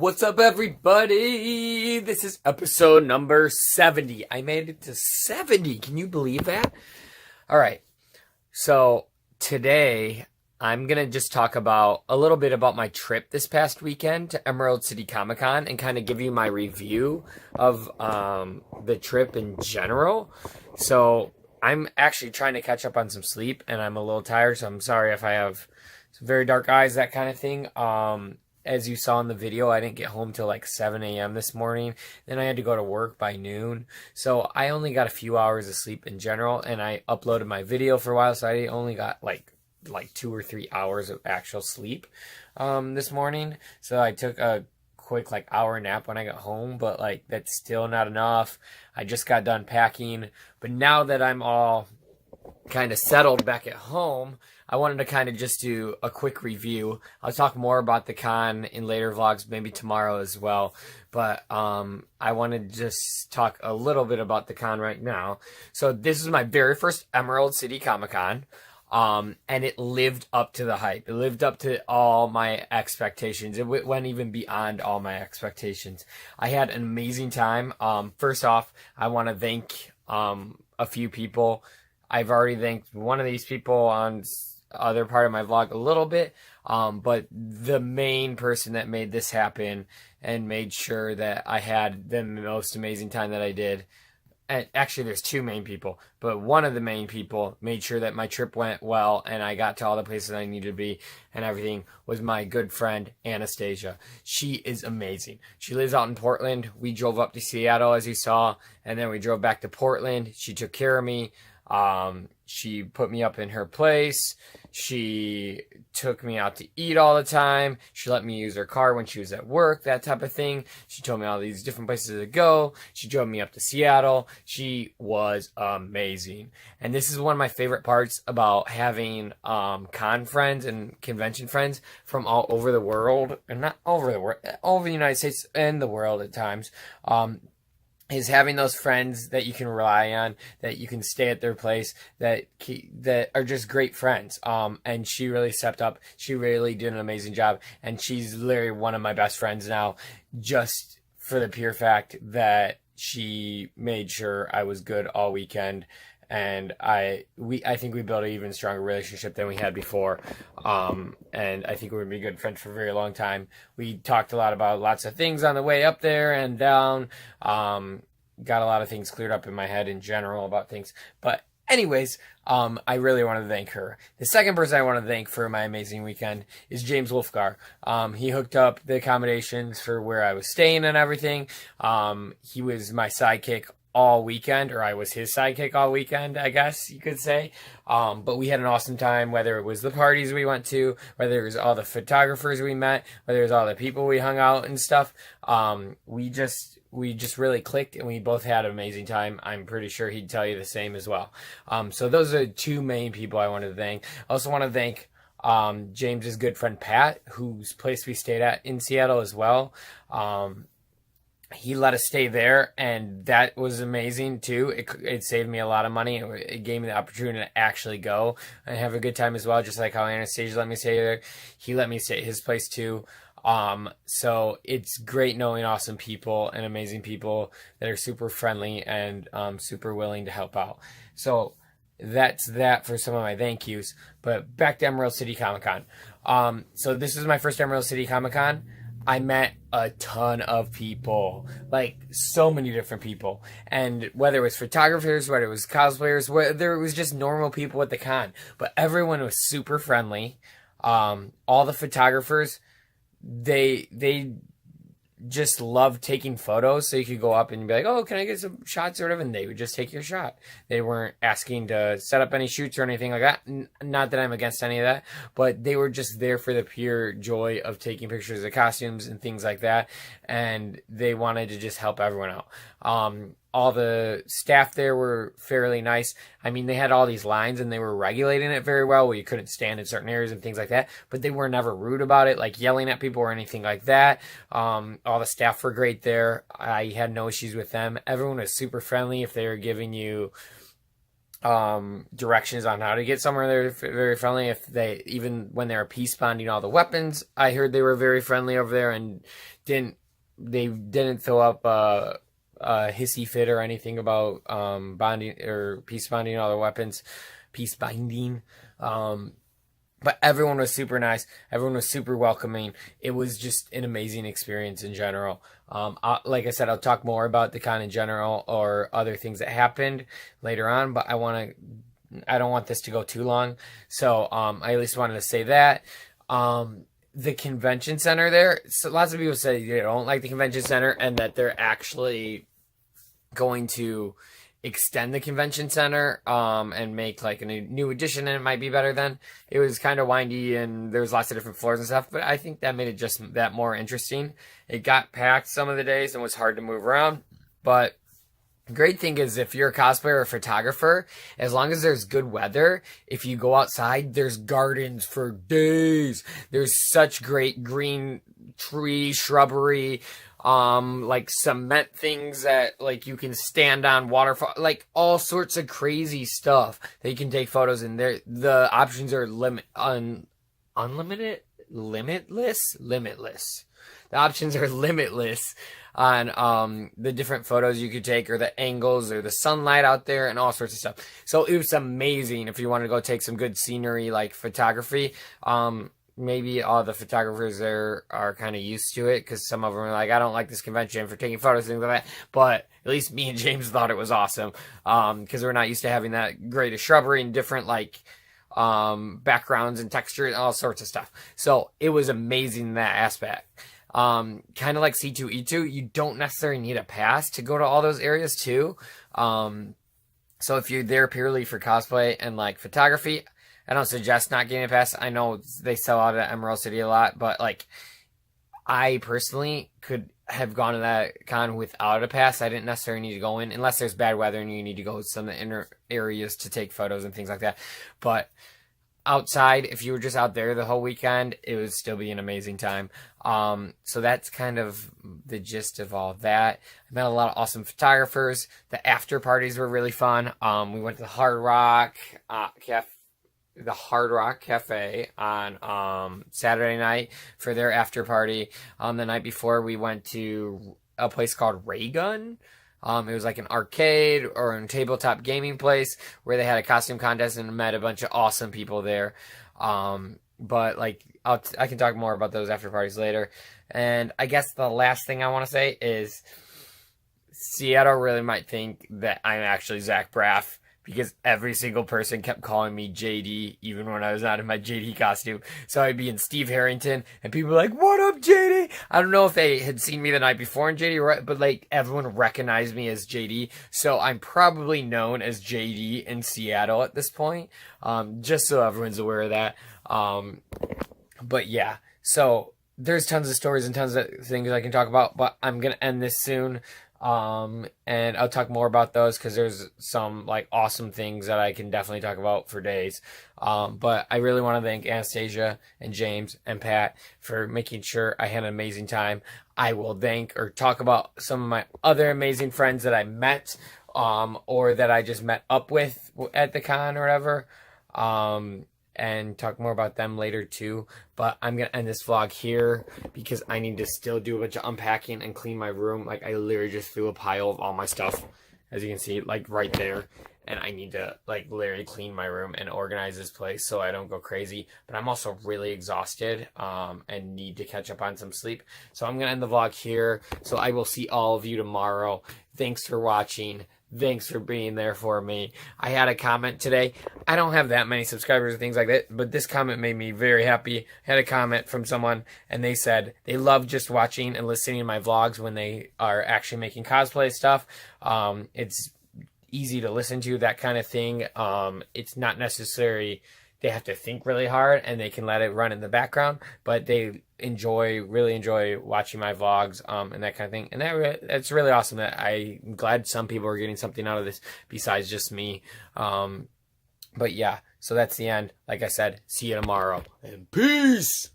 What's up, everybody? This is episode number 70. I made it to 70. Can you believe that? All right. So today I'm going to just talk about a little bit about my trip this past weekend to Emerald City Comic Con and kind of give you my review of the trip in general. So I'm actually trying to catch up on some sleep and I'm a little tired. So I'm sorry if I have some very dark eyes, that kind of thing. As you saw in the video, I didn't get home till like 7 a.m. this morning. Then I had to go to work by noon. So I only got a few hours of sleep in general, and I uploaded my video for a while, so I only got like 2 or 3 hours of actual sleep this morning. So I took a quick hour nap when I got home, but that's still not enough. I just got done packing, but now that I'm all kind of settled back at home, I wanted to kind of just do a quick review. I'll talk more about the con in later vlogs, maybe tomorrow as well. But I want to just talk a little bit about the con right now. So this is my very first Emerald City Comic Con. And it lived up to the hype. It lived up to all my expectations. It went even beyond all my expectations. I had an amazing time. First off, I want to thank a few people. I've already thanked one of these people on other part of my vlog a little bit, but the main person that made this happen and made sure that I had the most amazing time that I did, and actually there's two main people, but one of the main people made sure that my trip went well and I got to all the places I needed to be and everything, was my good friend Anastasia. She is amazing. She lives out in Portland. We drove up to Seattle, as you saw, and then we drove back to Portland. She took care of me. She put me up in her place. She took me out to eat all the time. She let me use her car when she was at work, that type of thing. She told me all these different places to go. She drove me up to Seattle. She was amazing. And this is one of my favorite parts about having con friends and convention friends from all over the world, and not over the world, all over the United States and the world at times. Is having those friends that you can rely on, that you can stay at their place, that are just great friends. And she really stepped up. She really did an amazing job. And she's literally one of my best friends now, just for the pure fact that she made sure I was good all weekend. And I think we built an even stronger relationship than we had before. And I think we're going to be good friends for a very long time. We talked a lot about lots of things on the way up there and down. Got a lot of things cleared up in my head in general about things. But anyways, I really want to thank her. The second person I want to thank for my amazing weekend is James Wolfgar. He hooked up the accommodations for where I was staying and everything. He was my sidekick all weekend, or I was his sidekick all weekend, I guess you could say. But we had an awesome time, whether it was the parties we went to, whether it was all the photographers we met, whether it was all the people we hung out and stuff. We just really clicked and we both had an amazing time. I'm pretty sure he'd tell you the same as well. So those are two main people I wanted to thank. I also want to thank James's good friend Pat, whose place we stayed at in Seattle as well. He let us stay there, and that was amazing too. It saved me a lot of money. It gave me the opportunity to actually go and have a good time as well, just like how Anastasia let me stay there. He let me stay at his place too. So it's great knowing awesome people and amazing people that are super friendly and super willing to help out. So that's that for some of my thank yous. But back to Emerald City Comic Con. So this is my first Emerald City Comic Con. I met a ton of people, so many different people. And whether it was photographers, whether it was cosplayers, whether it was just normal people at the con. But everyone was super friendly. All the photographers, they just loved taking photos, so you could go up and be like, oh, can I get some shots or whatever, and they would just take your shot. They weren't asking to set up any shoots or anything like that. Not that I'm against any of that, but they were just there for the pure joy of taking pictures of costumes and things like that, and they wanted to just help everyone out. All the staff there were fairly nice. I mean, they had all these lines and they were regulating it very well, where you couldn't stand in certain areas and things like that, but they were never rude about it, like yelling at people or anything like that. All the staff were great there. I had no issues with them. Everyone was super friendly. If they were giving you directions on how to get somewhere. They're very friendly. If they, even when they were peace bonding all the weapons, I heard they were very friendly over there and didn't throw up a hissy fit or anything about bonding or peace bonding all the weapons, peace binding. But everyone was super nice. Everyone was super welcoming. It was just an amazing experience in general. Like I said, I'll talk more about the con in general or other things that happened later on, but I don't want this to go too long. So, I at least wanted to say that. The convention center there, so lots of people say they don't like the convention center and that they're actually going to extend the convention center and make like a new addition, and it might be better then. It was kind of windy and there was lots of different floors and stuff, but I think that made it just that more interesting. It got packed some of the days and was hard to move around, but the great thing is if you're a cosplayer or a photographer, as long as there's good weather, if you go outside, there's gardens for days. There's such great green tree, shrubbery, like cement things that like you can stand on, waterfall, like all sorts of crazy stuff that you can take photos in there. The options are limitless. The options are limitless on the different photos you could take or the angles or the sunlight out there and all sorts of stuff. So it was amazing if you want to go take some good scenery like photography. Maybe all the photographers there are kind of used to it because some of them are like, I don't like this convention for taking photos and things like that. But at least me and James thought it was awesome because we're not used to having that great of shrubbery and different like backgrounds and texture and all sorts of stuff. So it was amazing in that aspect. Kind of like C2E2, you don't necessarily need a pass to go to all those areas too. So if you're there purely for cosplay and like photography, I don't suggest not getting a pass. I know they sell out at Emerald City a lot, but like I personally could have gone to that con without a pass. I didn't necessarily need to go in unless there's bad weather and you need to go to some of the inner areas to take photos and things like that. But outside, if you were just out there the whole weekend, it would still be an amazing time. So that's kind of the gist of all that. I met a lot of awesome photographers. The after parties were really fun. We went to the Hard Rock Cafe on Saturday night for their after party. The night before, we went to a place called Raygun. It was like an arcade or a tabletop gaming place where they had a costume contest and met a bunch of awesome people there. But like I can talk more about those after parties later. And I guess the last thing I want to say is Seattle really might think that I'm actually Zach Braff, because every single person kept calling me JD, even when I was not in my JD costume. So I'd be in Steve Harrington, and people were like, what up, JD? I don't know if they had seen me the night before in JD, but like everyone recognized me as JD. So I'm probably known as JD in Seattle at this point, just so everyone's aware of that. But yeah, so there's tons of stories and tons of things I can talk about, but I'm going to end this soon. And I'll talk more about those because there's some like awesome things that I can definitely talk about for days. But I really want to thank Anastasia and James and Pat for making sure I had an amazing time. I will thank or talk about some of my other amazing friends that I met, or that I just met up with at the con or whatever. And talk more about them later too. But I'm going to end this vlog here because I need to still do a bunch of unpacking and clean my room. Like I literally just threw a pile of all my stuff, as you can see, like right there. And I need to like literally clean my room and organize this place so I don't go crazy. But I'm also really exhausted and need to catch up on some sleep. So I'm going to end the vlog here. So I will see all of you tomorrow. Thanks for watching. Thanks for being there for me. I had a comment today. I don't have that many subscribers and things like that, but this comment made me very happy. I had a comment from someone, and they said they love just watching and listening to my vlogs when they are actually making cosplay stuff. It's easy to listen to, that kind of thing. It's not necessary they have to think really hard, and they can let it run in the background, but they really enjoy watching my vlogs and that kind of thing. And that's really awesome. That I'm glad some people are getting something out of this besides just me. But yeah, so that's the end. Like I said, see you tomorrow, and peace.